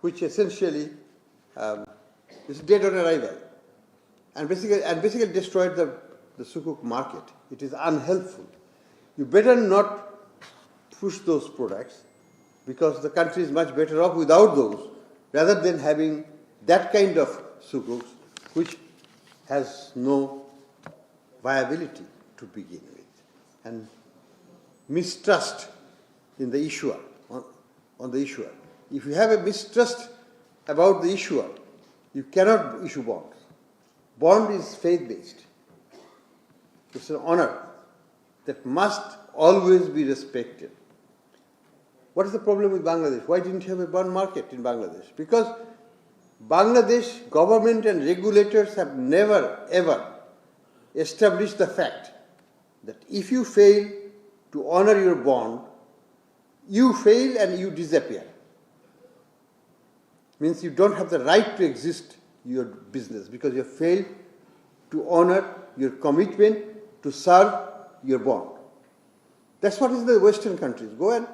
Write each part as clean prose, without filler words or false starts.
which essentially is dead on arrival, and basically destroyed the sukuk market. It is unhelpful. You better not push those products, because the country is much better off without those, rather than having that kind of sukuks which has no viability to begin with, and mistrust in the issuer, on the issuer. If you have a mistrust about the issuer, you cannot issue bonds. Bond is faith-based. It's an honor that must always be respected. What is the problem with Bangladesh? Why didn't you have a bond market in Bangladesh? Because Bangladesh government and regulators have never ever established the fact that if you fail to honor your bond, you fail and you disappear. Means you don't have the right to exist your business because you have failed to honor your commitment to serve your bond. That's what is in the Western countries. Go and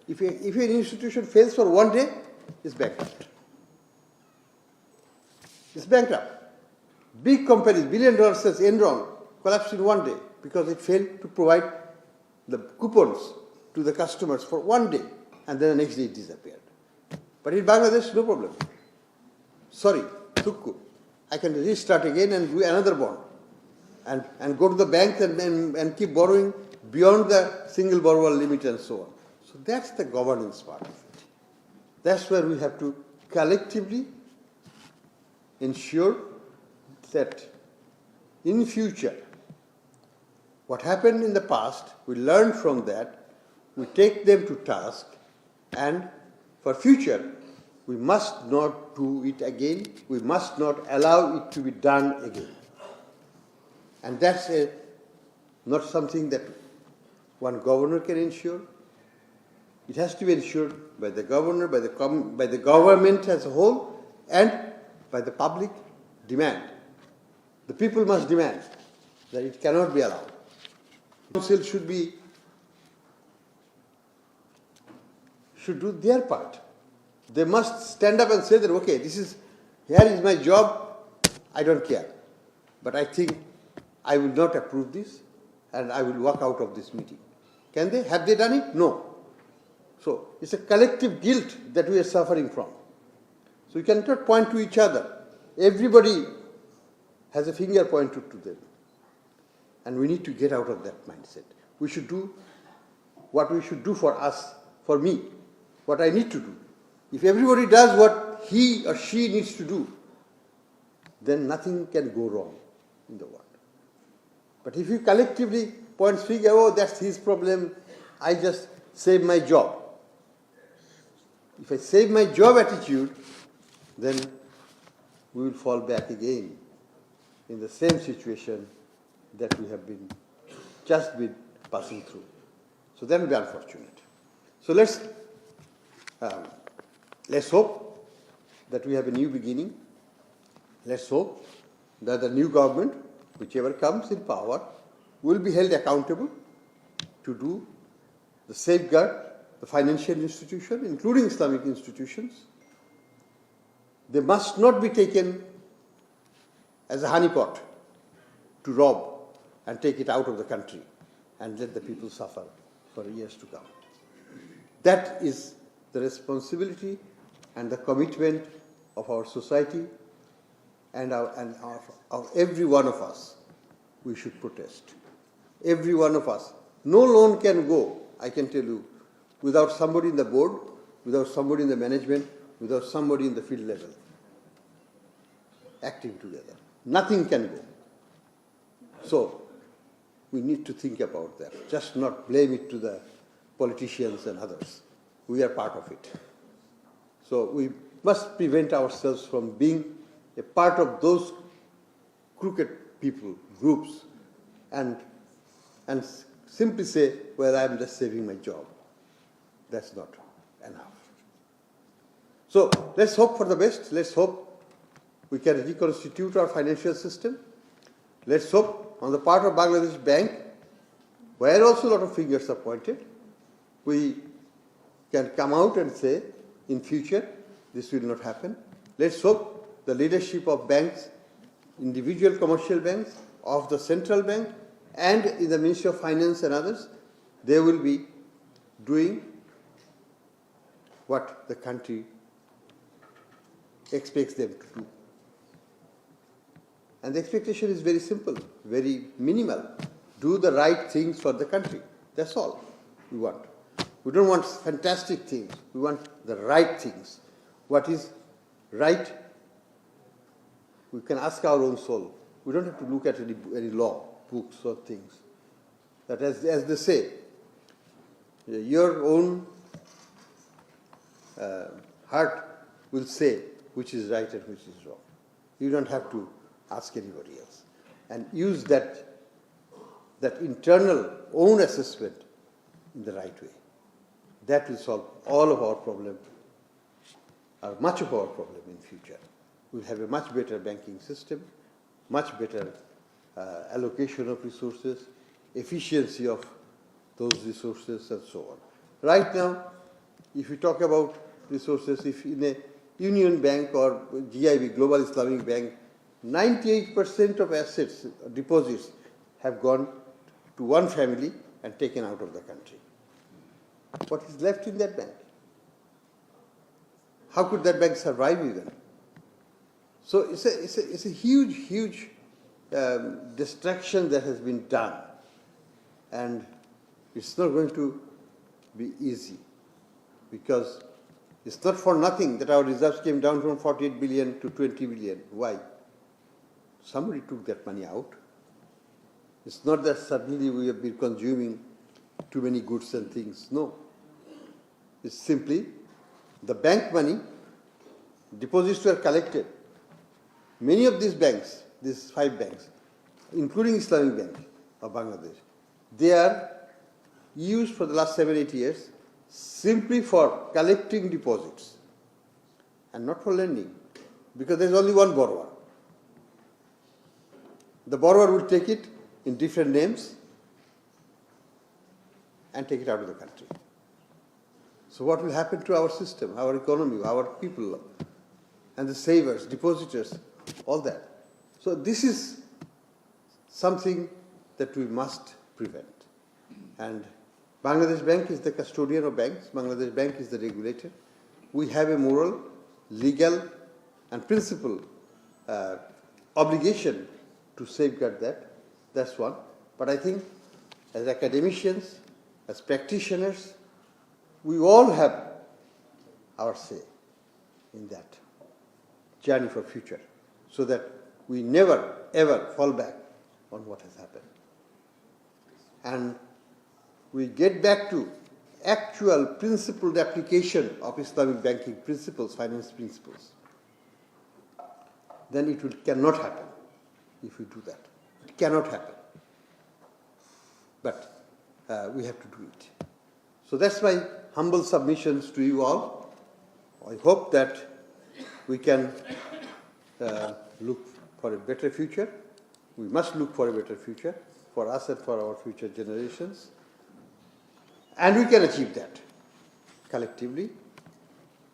if an institution fails for one day, it's bankrupt. It's bankrupt. Big companies, $1 billion sales, Enron, collapsed in one day because it failed to provide the coupons to the customers for one day, and then the next day it disappeared. But in Bangladesh, no problem. Sorry, Tukku, I can restart again and do another bond, and go to the bank and keep borrowing beyond the single borrower limit and so on. So that's the governance part of it. That's where we have to collectively ensure that in future, what happened in the past, we learn from that, we take them to task, and for future, we must not do it again, we must not allow it to be done again. And that's not something that one governor can ensure. It has to be ensured by the governor, by the government as a whole, and by the public demand. The people must demand that it cannot be allowed. Council should do their part. They must stand up and say that, okay, here is my job, I don't care. But I think I will not approve this and I will walk out of this meeting. Can they? Have they done it? No. So it's a collective guilt that we are suffering from. So we cannot point to each other. Everybody has a finger pointed to them. And we need to get out of that mindset. We should do what we should do for us, for me, what I need to do. If everybody does what he or she needs to do, then nothing can go wrong in the world. But if you collectively point finger, oh, that's his problem, I just saved my job. If I save my job attitude, then we will fall back again in the same situation that we have just been passing through. So that will be unfortunate. So let's hope that we have a new beginning. Let's hope that the new government, whichever comes in power, will be held accountable to do the safeguard the financial institution, including Islamic institutions. They must not be taken as a honeypot to rob and take it out of the country and let the people suffer for years to come. That is the responsibility and the commitment of our society and of every one of us. We should protest. Every one of us. No loan can go, I can tell you, without somebody in the board, without somebody in the management, without somebody in the field level acting together. Nothing can go. So we need to think about that, just not blame it to the politicians and others. We are part of it. So we must prevent ourselves from being a part of those crooked people, groups, and simply say, well, I'm just saving my job. That's not enough. So let's hope for the best. Let's hope we can reconstitute our financial system. Let's hope on the part of Bangladesh Bank, where also a lot of fingers are pointed, we can come out and say in future this will not happen. Let's hope the leadership of banks, individual commercial banks, of the central bank, and in the Ministry of Finance and others, they will be doing what the country expects them to do. And the expectation is very simple, very minimal. Do the right things for the country. That's all we want. We don't want fantastic things. We want the right things. What is right, we can ask our own soul. We don't have to look at any law, books or things. That as they say, your own heart will say which is right and which is wrong. You don't have to ask anybody else. And use that internal own assessment in the right way. That will solve all of our problems, or much of our problem in future. We'll have a much better banking system, much better allocation of resources, efficiency of those resources, and so on. Right now, if you talk about resources, if in a Union Bank or GIB, Global Islamic Bank, 98% of assets, deposits, have gone to one family and taken out of the country. What is left in that bank? How could that bank survive even? So it's a huge destruction that has been done, and it's not going to be easy, because it's not for nothing that our reserves came down from 48 billion to 20 billion. Why? Somebody took that money out. It's not that suddenly we have been consuming too many goods and things. No. It's simply the bank money, deposits were collected. Many of these banks, these 5 banks, including Islamic Bank of Bangladesh, they are used for the last 7-8 years simply for collecting deposits and not for lending, because there is only one borrower. The borrower will take it in different names and take it out of the country. So what will happen to our system, our economy, our people, and the savers, depositors, all that? So this is something that we must prevent. And Bangladesh Bank is the custodian of banks. Bangladesh Bank is the regulator. We have a moral, legal, and principal obligation to safeguard that. That's one. But I think as academicians, as practitioners, we all have our say in that journey for future, so that we never, ever fall back on what has happened. And we get back to actual principled application of Islamic banking principles, finance principles. Then it cannot happen if we do that. It cannot happen. But we have to do it. So that's my humble submissions to you all. I hope that we can look for a better future. We must look for a better future for us and for our future generations. And we can achieve that collectively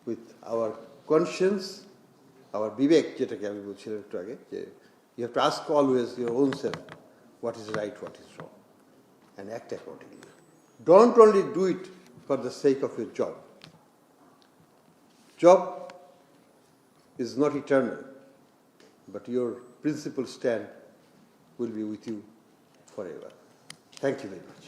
with our conscience, our vivek, যেটাকে আমি বলছিলাম একটু আগে, যে you have to ask always your own self what is right, what is wrong, and act accordingly. Don't only do it for the sake of your job. Job is not eternal, but your principal stand will be with you forever. Thank you very much.